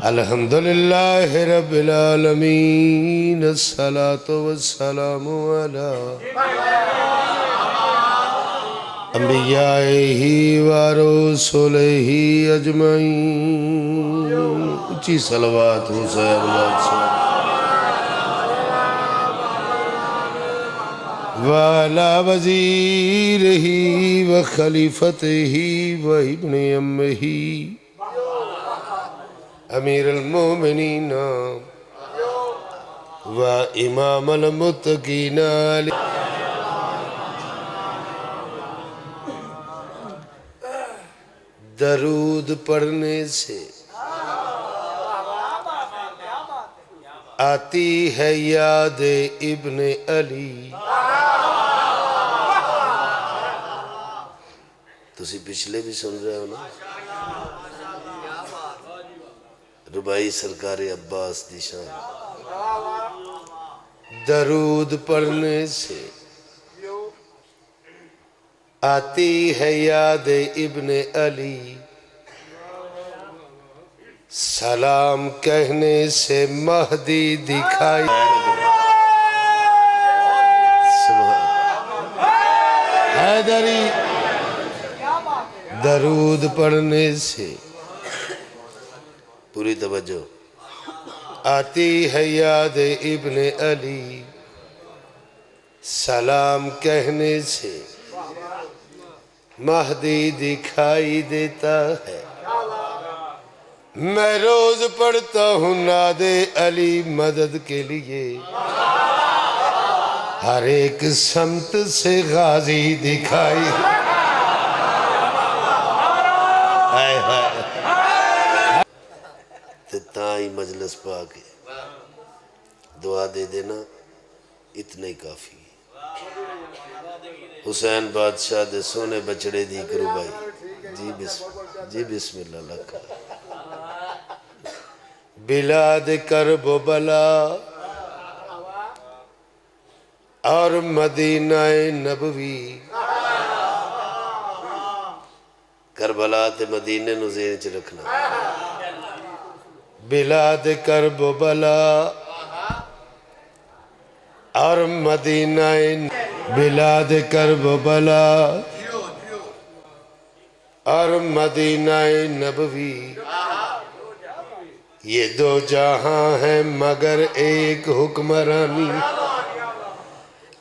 الحمدللہ رب العالمین الصلاة والسلام علی انبیائہ ورسلہ اجمعین اچھی صلوات حسین وعلا وزیرہ وخلیفتہ وابن امہ امیر المومنین و امام المتقین درود پڑھنے سے آتی ہے یاد ابن علی تسی پچھلے بھی سن رہے ہو نا ربائی سرکار عباس دی شان درود پڑھنے سے آتی ہے یاد ابن علی سلام کہنے سے مہدی دکھائی حیدری درود پڑھنے سے پوری توجہ آتی ہے یاد ابن علی سلام کہنے سے مہدی دکھائی دیتا ہے میں روز پڑھتا ہوں ناد علی مدد کے لیے ہر ایک سمت سے غازی دکھائی تائیں مجلس پا کے دعا دے دینا اتنا ہی کافی حسین بادشاہ دے سونے بچڑے دی کرو بھائی جی بسم اللہ لکھا بلاد کرب و بلا اور مدینہ نبوی کربلا تے مدینے نو ذہن چ رکھنا بلاد کرب و بلا اور مدینہ بلاد کرب و بلا اور مدینہ نبوی یہ دو جہاں ہیں مگر ایک حکمرانی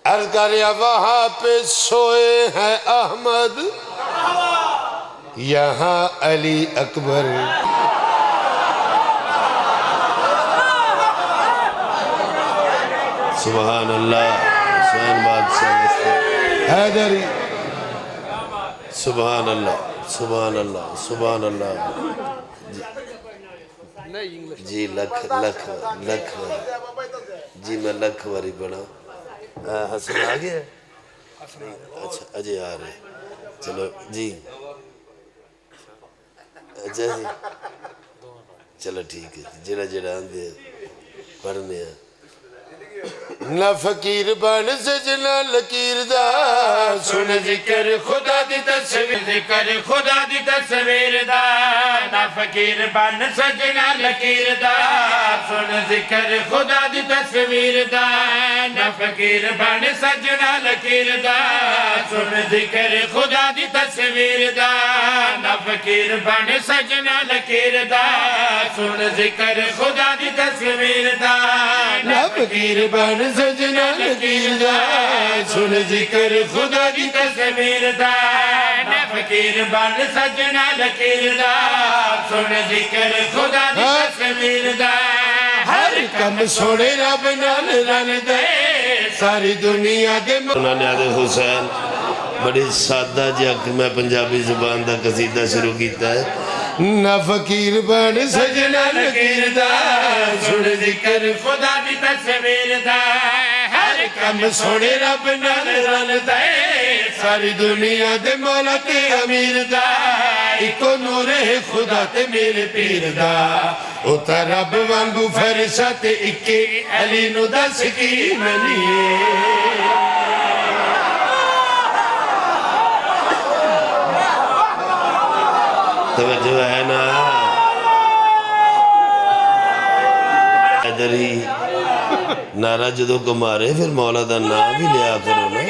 عرض کریا وہاں پہ سوئے ہیں احمد یہاں علی اکبر سبحان اللہ حسین بادشاہ حیدری سبحان اللہ سبحان اللہ سبحان اللہ جی لکھ جی میں لکھ واری بڑھا حسن آگیا ہے اچھا اجے آ رہے چلو جی اچھا جی چلو ٹھیک ہے جڑا آندے پڑھنے ہیں نہ فقیر بن سجنا لکیر دا سن ذکر خدا دی تصویر ذکر خدا دی تصویر دا نہ فقیر بن سجنا لکیر دا سن ذکر خدا دی تصویر دا نہ فقیر بن سجنا لکیر دا سن ذکر خدا دی تصویر دا نہ فقیر بن سجنا لکیر دا سن ذکر خدا دی تصویر دا نہ فقیر بن سجنا لکیر دا سن ذکر خدا دی تصویر دا نہ فقیر بن سجنا لکیر دا سن ذکر خدا دی تصویر دا ہر کم سوڑے رب نال رن دے ساری دنیا دے انہوں نے آدھے حسین بڑی سادہ جاک میں پنجابی زبان دا قصیدہ شروع کیتا ہے نہ فقیر بن سجنا لکیر دا سن ذکر خدا دی تصویر دا ہر کم سوڑے رب نال رن دے ساری دنیا دے مولا تے امیر دا ایکو نور ہے خدا تے میرے پیر دا اوتا رب وانگو فرشا تے اکے علی نو دس کی منیے توجہ ہے نا حیدری نعرہ جدو کو مارے پھر مولا دا نام بھی لیا کرو نا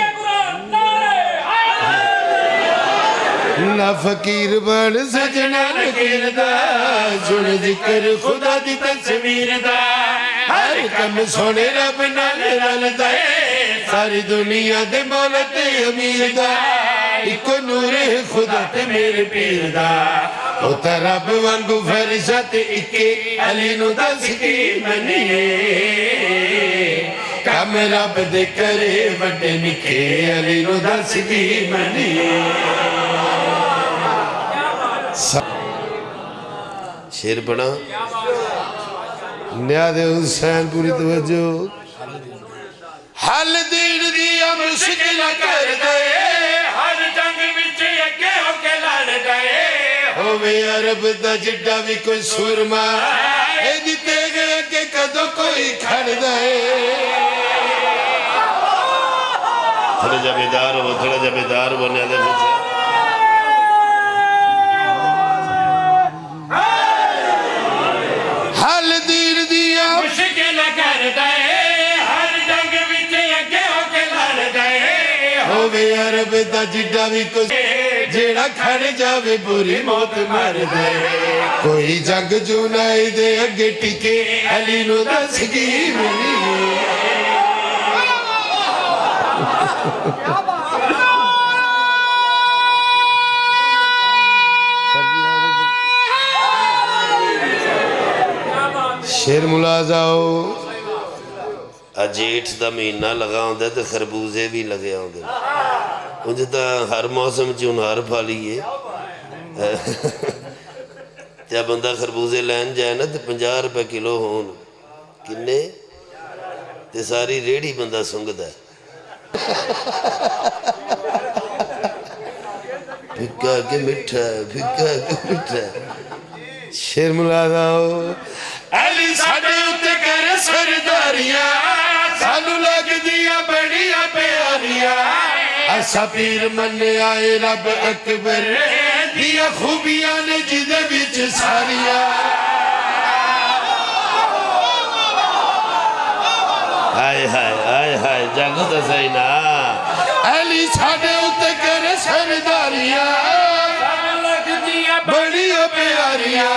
نہ فقیر بن سجنا لکیر دا سن ذکر خدا دی تصویر دا ہر کم سونے رب نال رل دے ساری دنیا دے مولا تے امیر دا ایک نور خدا تے میرے پیر دا ہوتا رب وانگو فرشت اکے علی نو دس کی منیے کام رب دے کرے بڑے نکے علی نو دس کی منیے شیر پڑھا نیاد حسین پوری توجہ حل دین دیا مشکل کر دے ہر جنگ وچ اگے ہو کے لڑ گئے ہووے عرب دا جڈا بھی کوئی سورما اے دیتے گئے کہ کدو کوئی کھڑ دے تھوڑا جا بیدار ہو نیاد حسین حل دین دیا مشکل کر دے ہر جنگ وچ اگے ہو کے لڑ گئے ہووے عرب دا جڈا بھی کوئی جیڑا کھڑ جاوے بری موت مر دے کوئی جنگ جو نائی دے اگے ٹکے علی نو دس کی منی شیر ملازاؤ اجیٹھ دا مہینہ لگا ہوں دے تو خربوزے بھی لگے ہوں دے مجھے تا ہر موسم چون ہر پھالی ہے جب بندہ خربوزے لین جائے نا تو 50 روپے کلو ہون کنے تے ساری ریڑی بندہ سنگ دا پھکا کے مٹھا شیر ملازاؤ علی ساڑے اتے کر سرداریاں سانو لگ دیا بڑیا پیاریاں ایسا پیر من آئے رب اکبر دیا خوبیاں نے جدے بیچ ساریاں آئے جاگو تا سینا علی ساڑے اتے کر سرداریاں سانو لگ دیا بڑیا پیاریاں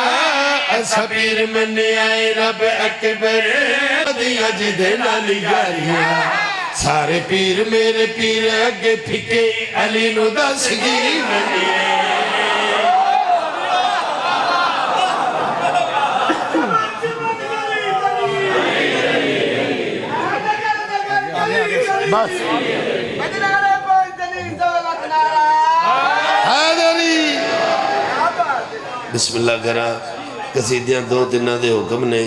ایسا پیر من آئے رب اکبر دیا جدے نالی گاریاں سارے پیر میرے پیر اگے پھکے علی نو دس گی منی بس حیدری بسم اللہ کرا قصیدیاں دو تینہ دے حکم نے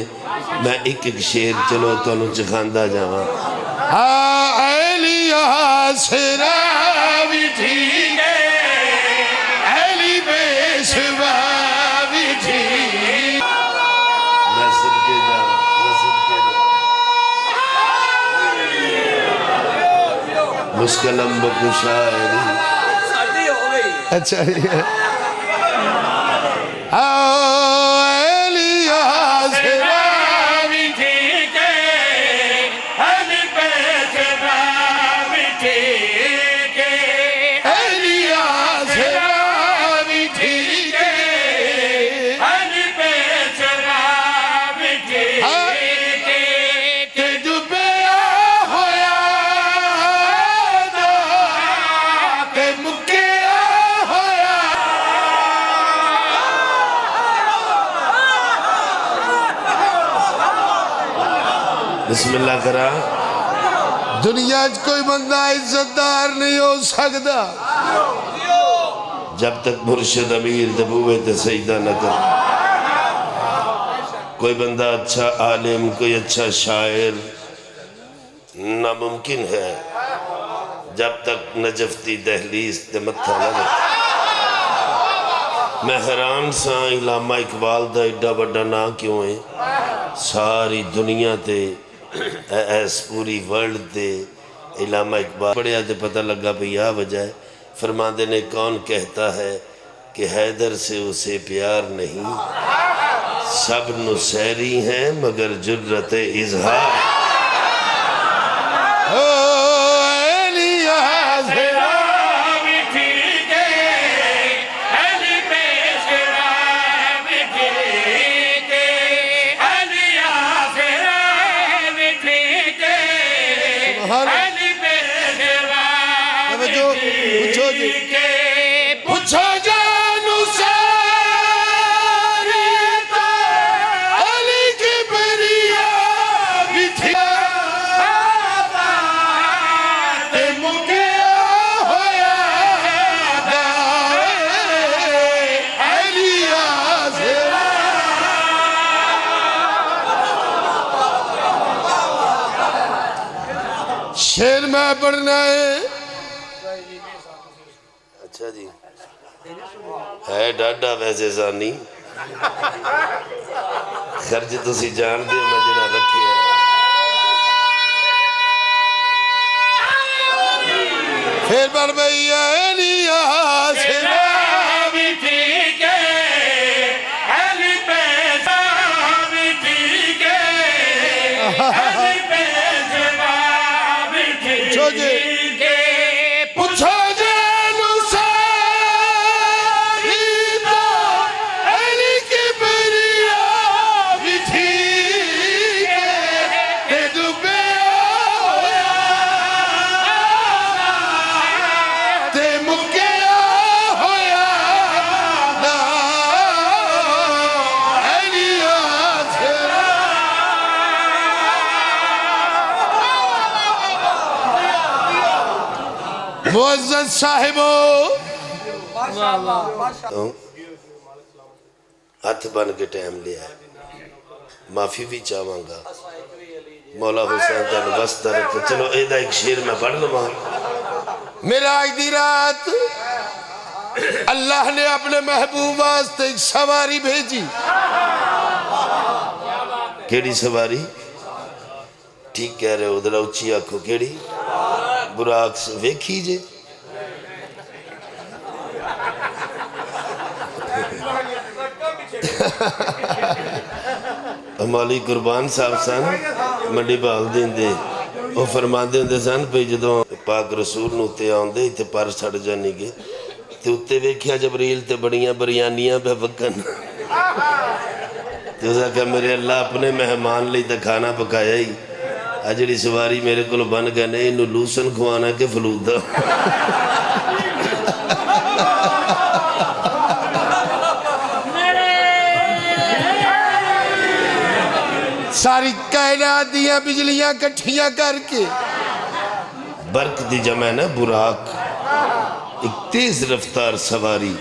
میں ایک شیر چلو تو انہوں چکھاندہ جاواں ایلیہ سراوی ٹھیکے ایلی بے شواوی ٹھیک میں صدقے جا مشکلم بکو شاعری اچھا یہ بسم اللہ کرا دنیا کوئی بندہ عزتدار نہیں ہو سکتا جب تک مرشد امیر دبوے تے سجدہ نہ کر کوئی بندہ اچھا عالم کوئی اچھا شاعر ناممکن ہے جب تک نجفتی دہلیز تے متھا نہ رکھ میں حیران سا علامہ اقبال دا ایڈا بڑا نا کیوں ہے ساری دنیا تے ایس پوری ورلڈ دے علامہ اقبال پڑھیا تے پتہ لگا پہ یا وجہ ہے فرماندے نے کون کہتا ہے کہ حیدر سے اسے پیار نہیں سب نسیری ہیں مگر جرت اظہار شیر میں پڑھنا ہے اچھا جی ہے ڈاڈا ویسے زانی خرج تسی جان دے میں جنہ رکھے ہیں پھر بار بھئیہ ایلیا سرا بھی ٹھیک ہے ایلی پیسہ بھی ٹھیک ہے ایلی پیسہ بھی ٹھیک ہے پوچھو جانو ساری تو ایلی کی بریا بھی ٹھیک ہے تے ڈوبے تے مکیا ہویا نا ایلیا سرا معزز صاحبو ہاتھ بن کے ٹائم لیا ہے معافی بھی چاہواں گا مولا حسین تن وسط رکھتے چلو ایدہ ایک شیر میں پڑھ لوں میرا آج دی رات اللہ نے اپنے محبوب واسطے ایک سواری بھیجی کیڑی سواری ٹھیک کہہ رہے ہو ادھر اچھی آنکھو کیڑی براق سے ویکھی جے ہمالی قربان صاحب سن منڈی بال دیں دے وہ فرما دیں دے سن پہ جدوں پاک رسول نوتے آن دے تے پر سڑ جانی گے تے اتے ویکھیا جبریل تے بڑیاں بریانیاں پہ وکن تے اسا کہ میرے اللہ اپنے مہمان لئی تے کھانا پکایا ہی اجڑی سواری میرے کل بن گئے نہیں انہوں لوسن کھوانا کہ فلودہ ساری کائنات دیاں بجلیاں کٹھیاں کر کے برق دی جمع نا براق ایک تیز رفتار سواری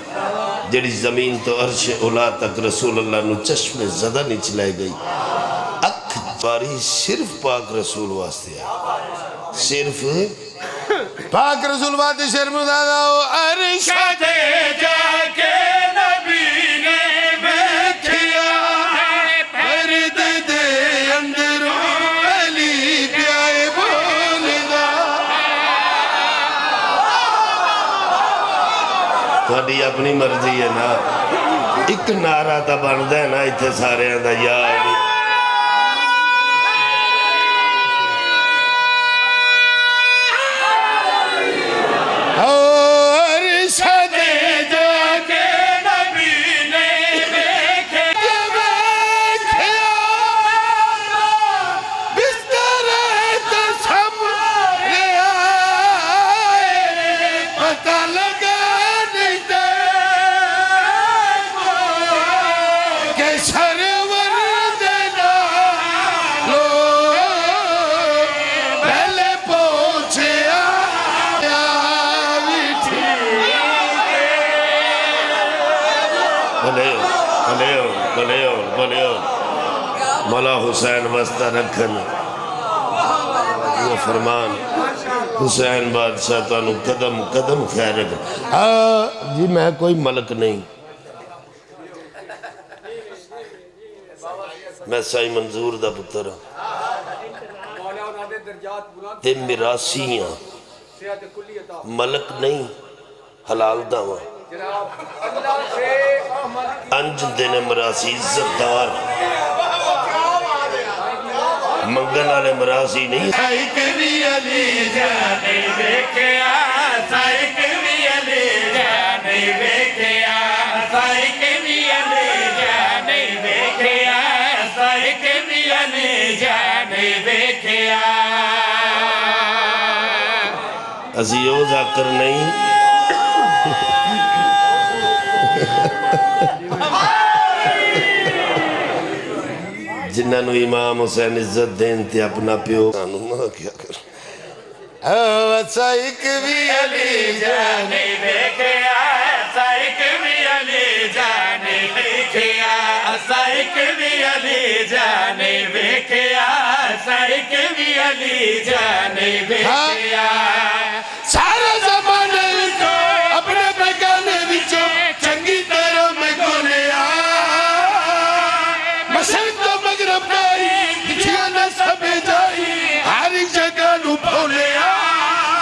جڑی زمین تو عرش اولا تک رسول اللہ نو چشم زدہ نہیں چلائے گئی اکھ باری صرف پاک رسول واسطے ہے صرف پاک رسول واسطے شیر مدادہ ہو عرشہ دے جا کے نبی نے بیٹھیا پرد دے اندروں علی پیائے بولنا تھوڑی اپنی مرضی ہے نا ایک نعرہ تا بندہ ہے نا اتھے سارے اندھا یا علی مولا حسین وسطہ رکھن یہ فرمان حسین بادشاہ تانو قدم قدم خیر رکھن جی میں کوئی ملک نہیں میں سائی منظور دا پتر تے میراسیاں ملک نہیں حلال داواں انج دن مراسی عزتدار منگن والے مراسی نہیں سائک بھی علی جانے دیکھیا سائک بھی علی جانے دیکھیا سائک بھی علی جانے دیکھیا سائک بھی علی جانے دیکھیا اسی او ذاکر نہیں جنہاں نو امام حسین عزت دین تے اپنا پیو کانو ماں کیا کر سائک بھی علی جانے دیکھیا سائک بھی علی جانے دیکھیا سائک بھی علی جانے دیکھیا سائک بھی علی جانے دیکھیا سارے زمانے وچوں اپنے بیگانے وچوں چنگی طرح میں گولیا مشرق تو مغرب گئی دکھیا نہ سب جائی ہر جگہ نو بھولیا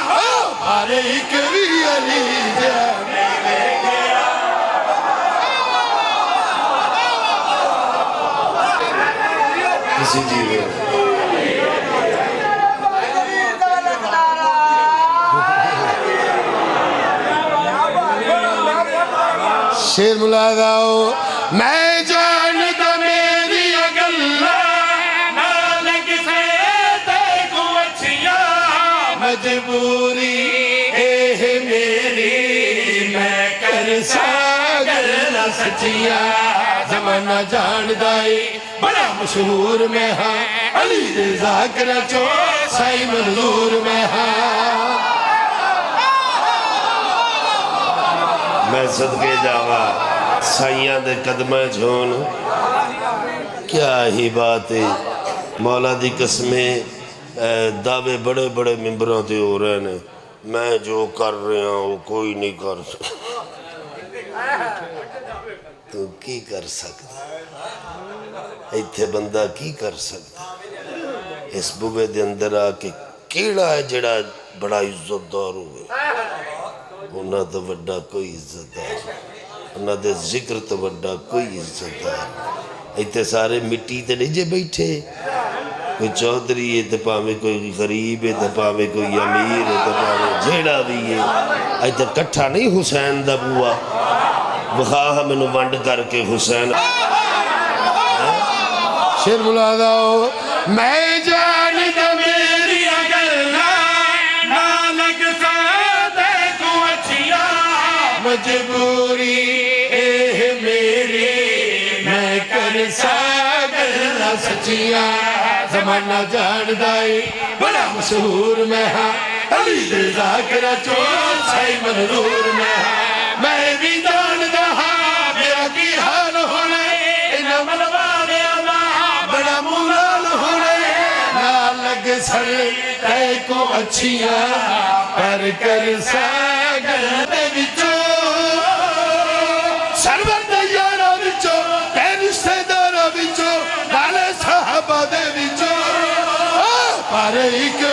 ہمارے ایک بھی علی جانے دیکھیا کسی جیوے شیر ملا داؤ میں جانتا میری اگلا نالک سے دیکھو اچھیا مجبوری اے میری میں کر ساگر نہ سچیا زمانہ جان دائی بڑا مشہور میں ہاں علی رضا کرچو سائی منظور میں ہاں میں صدقے جاوا سائیاں دے قدمہ جھون کیا ہی بات ہے مولا دی قسمیں دعوے بڑے بڑے ممبروں تے ہو رہے ہیں میں جو کر رہے ہوں وہ کوئی نہیں کر سکتا تو کی کر سکتا ایتھے بندہ کی کر سکتا اس بوبے دے اندر آکے کیڑا ہے جڑا بڑا عزت دار ہوئے انہاں تو وڈا کوئی عزت دار انہاں دے ذکر تو وڈا کوئی عزت دار ایتھے سارے مٹی تے نہیں جے بیٹھے کوئی چودھری ہے تے پاویں کوئی غریب ہے تے پاویں کوئی امیر ہے تے پاویں جھیڑا بھی ہے ایتھے کٹھا نہیں حسین دا بوا وخواہ میں نو ونڈ کر کے حسین شیر بلا داؤ میں جانتا میری اگلا نالک سے دیکھو اچھیا مجبوری اے میری میں کر ساگر نہ سچیا زمانہ جان دائی بڑا مشہور میں ہاں علی رضا کرچو سائی منظور میں ہاں میں بھی جان دہا میرا کی حال ہونے انہا ملوانے اللہ بڑا مولال ہونے نالگ سر تے کو اچھیاں پر کر ساگر دے بچو سرور دیارہ بچو تے رشتہ دارہ بچو نالے صحابہ دے بچو پر ایک